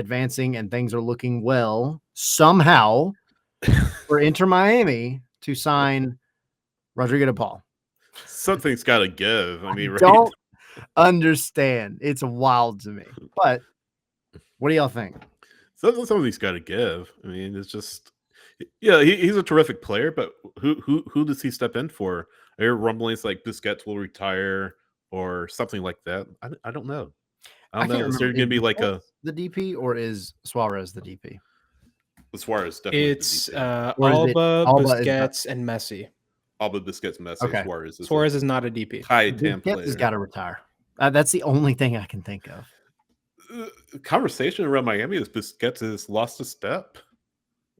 advancing and things are looking well somehow for Inter Miami to sign Rodrigo De Paul. Something's got to give. I mean, right? Don't understand. It's wild to me. But what do y'all think? Something's got to give. I mean, it's just, yeah, he's a terrific player, but who does he step in for? I hear rumblings like Busquets will retire or something like that. I don't know. I don't know. Is there going to be like the DP or is Suarez the DP? Suarez definitely. It's the DP. Alba, Busquets, and Messi. Alba, Busquets, Messi. Okay. Suarez is not a DP. Busquets has got to retire. That's the only thing I can think of. Conversation around Miami is Busquets has lost a step.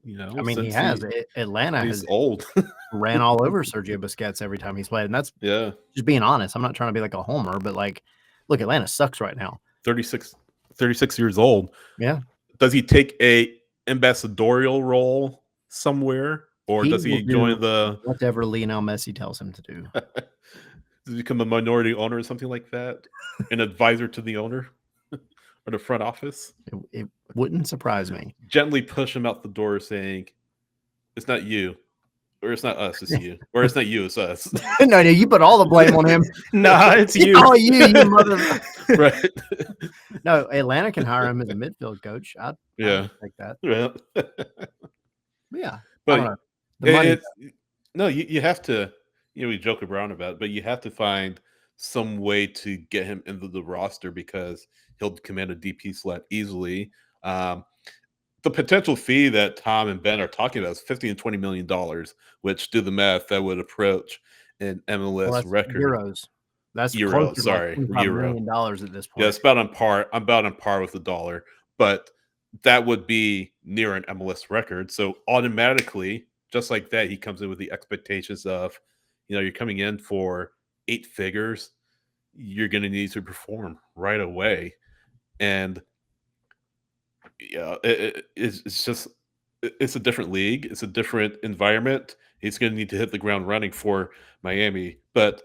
You know, I mean, he has. Atlanta he's old. ran all over Sergio Busquets every time he's played, and that's just being honest. I'm not trying to be like a homer, but like, look, Atlanta sucks right now. 36 years old. Yeah. Does he take a ambassadorial role somewhere, or does he join the whatever Lionel Messi tells him to do? Does he become a minority owner or something like that? An advisor to the owner or the front office? It wouldn't surprise me. Gently push him out the door saying, it's not you. Or it's not us, it's you. Or it's not you, it's us. No, you put all the blame on him. Nah, it's you. Oh, you mother. Right. No, Atlanta can hire him as a midfield coach. I'd take that. Yeah. But the money. No, you have to, we joke around about it, but you have to find some way to get him into the roster because he'll command a DP slot easily. The potential fee that Tom and Ben are talking about is $50 and $20 million, which, do the math, that would approach an MLS record. Euros. That's Euro. Sorry, Euro. $1 million at this point. Yeah, it's about on par. I'm about on par with the dollar, but that would be near an MLS record. So automatically, just like that, he comes in with the expectations of, you're coming in for 8 figures. You're going to need to perform right away, and it's a different league. It's a different environment. He's going to need to hit the ground running for Miami. But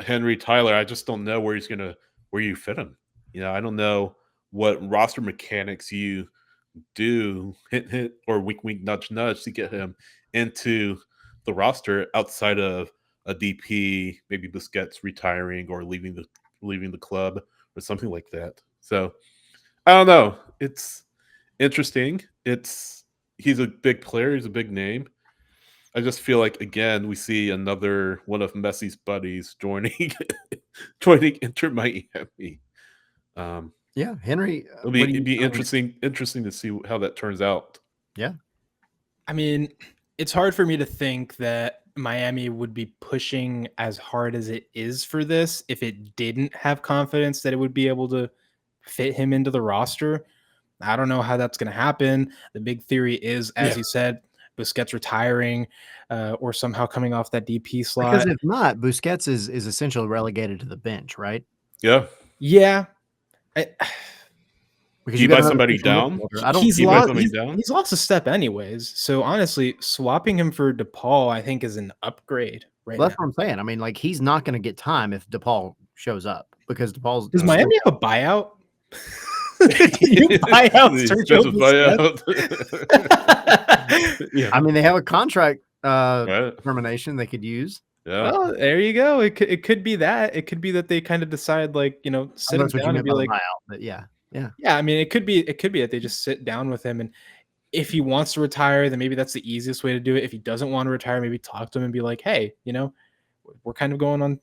Henry Tyler, I just don't know where you fit him. I don't know what roster mechanics you do, hint, or wink, nudge, nudge to get him into the roster outside of a DP, maybe Busquets retiring or leaving the club or something like that. So I don't know. It's interesting. He's a big player. He's a big name. I just feel like, again, we see another one of Messi's buddies joining Inter Miami. Yeah, Henry. It'd be interesting to see how that turns out. Yeah. I mean, it's hard for me to think that Miami would be pushing as hard as it is for this if it didn't have confidence that it would be able to fit him into the roster. I don't know how that's going to happen. The big theory is, as you said, Busquets retiring or somehow coming off that DP slot. Because if not, Busquets is essentially relegated to the bench, right? Yeah. Yeah. Because you buy somebody down? He's lost a step anyways. So honestly, swapping him for De Paul, I think, is an upgrade right now. That's what I'm saying. I mean, like, he's not going to get time if De Paul shows up because De Paul's. Does Miami have a buyout? You buy out Sergio Busquets? Yeah. I mean, they have a contract termination they could use. Yeah. Well, there you go. It could be that. It could be that they kind of decide, like, sit him down and be like, buyout, but yeah. I mean, it could be that they just sit down with him, and if he wants to retire, then maybe that's the easiest way to do it. If he doesn't want to retire, maybe talk to him and be like, hey, we're kind of going on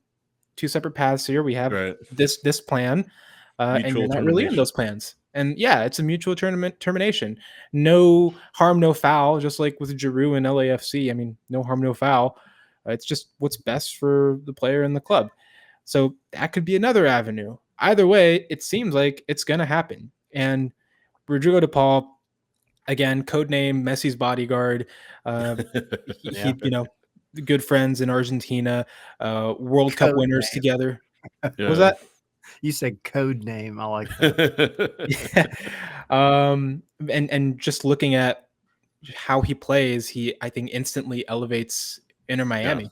2 separate paths here. We have this plan, and you're not really in those plans. And yeah, it's a mutual termination. No harm, no foul. Just like with Giroud and LAFC. I mean, no harm, no foul. It's just what's best for the player and the club. So that could be another avenue. Either way, it seems like it's going to happen. And Rodrigo De Paul, again, codename Messi's bodyguard. He good friends in Argentina, World Cup winners together. Yeah. What was that? You said code name. I like that. And just looking at how he plays, I think instantly elevates Inter Miami.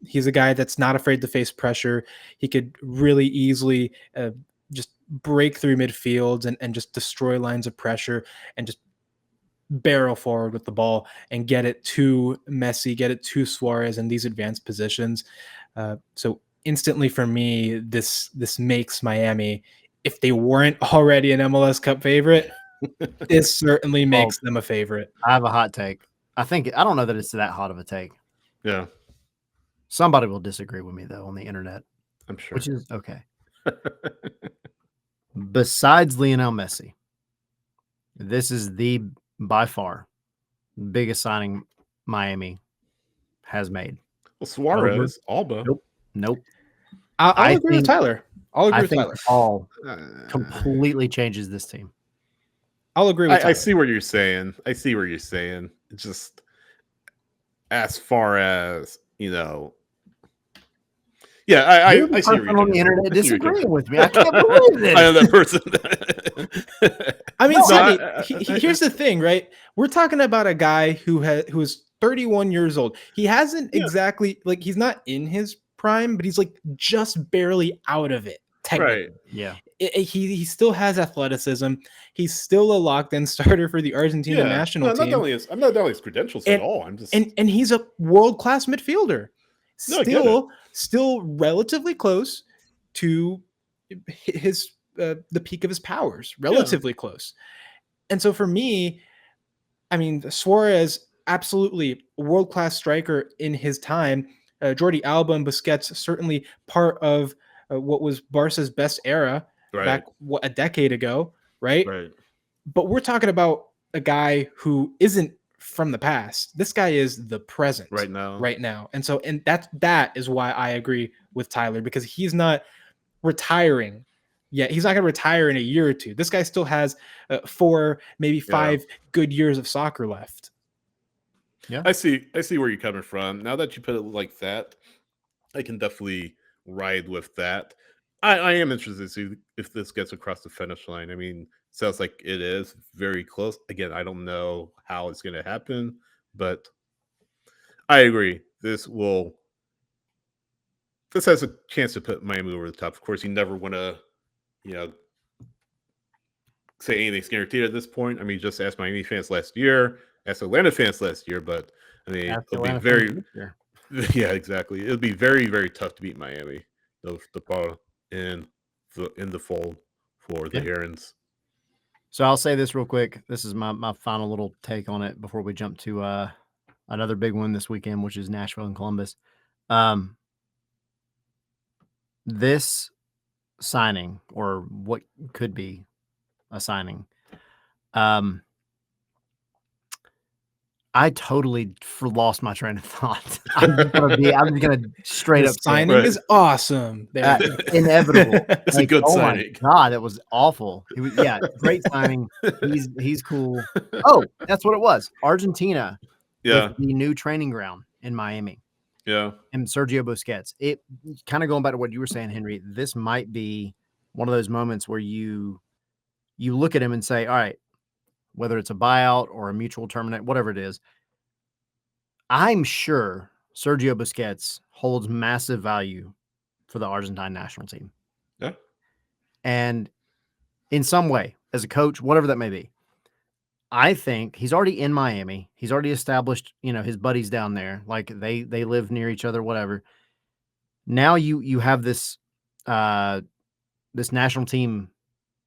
He's a guy that's not afraid to face pressure. He could really easily just break through midfields and just destroy lines of pressure and just barrel forward with the ball and get it to Messi, get it to Suarez in these advanced positions. So instantly for me, this makes Miami, if they weren't already an MLS Cup favorite, this certainly makes them a favorite. I have a hot take. I don't know that it's that hot of a take. Yeah. Somebody will disagree with me though on the internet. I'm sure. Which is okay. Besides Lionel Messi, this is the by far biggest signing Miami has made. Well, Suarez, Alba. Nope. I'll agree with Tyler. I think Paul completely changes this team. I'll agree with Tyler. I see what you're saying. It's just as far as, yeah, I see what on the internet disagreeing with me. I can't believe this. I am that person. I mean, here's the thing, right? We're talking about a guy who is 31 years old. He hasn't exactly, like, he's not in his prime, but he's like just barely out of it. Technically. Right. Yeah. He still has athleticism. He's still a locked-in starter for the Argentina national team. I'm not doubting his credentials at all. I'm just and he's a world-class midfielder. Still relatively close to his the peak of his powers. Relatively close. And so for me, I mean, Suarez, absolutely world-class striker in his time. Jordi Alba and Busquets, certainly part of what was Barca's best era back a decade ago, right? But we're talking about a guy who isn't from the past. This guy is the present right now. And so, that is why I agree with Tyler, because he's not retiring yet. He's not going to retire in a year or two. This guy still has 4, maybe 5 good years of soccer left. Yeah, I see where you're coming from. Now that you put it like that, I can definitely ride with that. I am interested to see if this gets across the finish line. I mean, sounds like it is very close. Again, I don't know how it's going to happen, but I agree. This has a chance to put Miami over the top. Of course, you never want to, say anything's guaranteed at this point. I mean, just ask Miami fans last year, ask Atlanta fans last year, but I mean, it'll be very, yeah, exactly. It'll be very, very tough to beat Miami. The ball in the fold for the Herons. So I'll say this real quick. This is my final little take on it before we jump to another big one this weekend, which is Nashville and Columbus. This signing, or what could be a signing, I totally lost my train of thought. I'm just gonna straight up signing is awesome. Inevitable. It's a good signing. My God, that was awful. He was, great signing. He's cool. Oh, that's what it was. Argentina. Yeah. The new training ground in Miami. Yeah. And Sergio Busquets. It kind of going back to what you were saying, Henry. This might be one of those moments where you look at him and say, all right, whether it's a buyout or a mutual terminate, whatever it is, I'm sure Sergio Busquets holds massive value for the Argentine national team. Yeah. And in some way, as a coach, whatever that may be, I think he's already in Miami. He's already established, his buddies down there. Like they live near each other, whatever. Now you have this this national team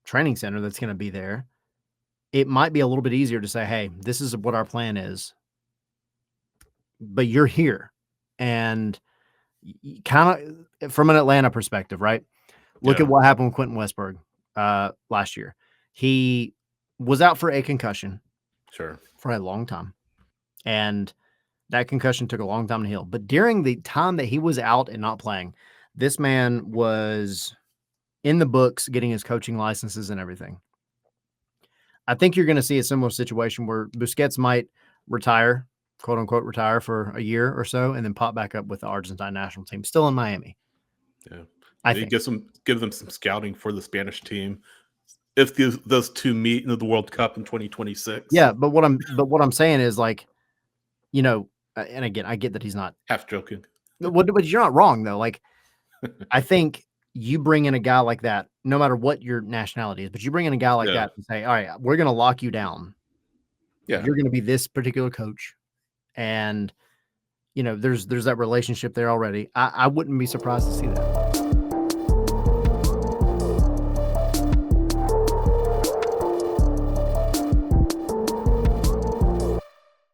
training center that's going to be there. It might be a little bit easier to say, hey, this is what our plan is, but you're here. And kind of from an Atlanta perspective, right? Look at what happened with Quentin Westberg last year. He was out for a concussion for a long time. And that concussion took a long time to heal. But during the time that he was out and not playing, this man was in the books getting his coaching licenses and everything. I think you're going to see a similar situation where Busquets might retire, quote unquote, retire for a year or so, and then pop back up with the Argentine national team, still in Miami. Yeah, I think give them some scouting for the Spanish team if those two meet in the World Cup in 2026. Yeah, but what I'm saying is, like, and again, I get that he's not half joking, but you're not wrong though. Like, I think you bring in a guy like that no matter what your nationality is. But you bring in a guy like Yeah. that and say, all right, we're going to lock you down. Yeah. You're going to be this particular coach. And, there's that relationship there already. I wouldn't be surprised to see that.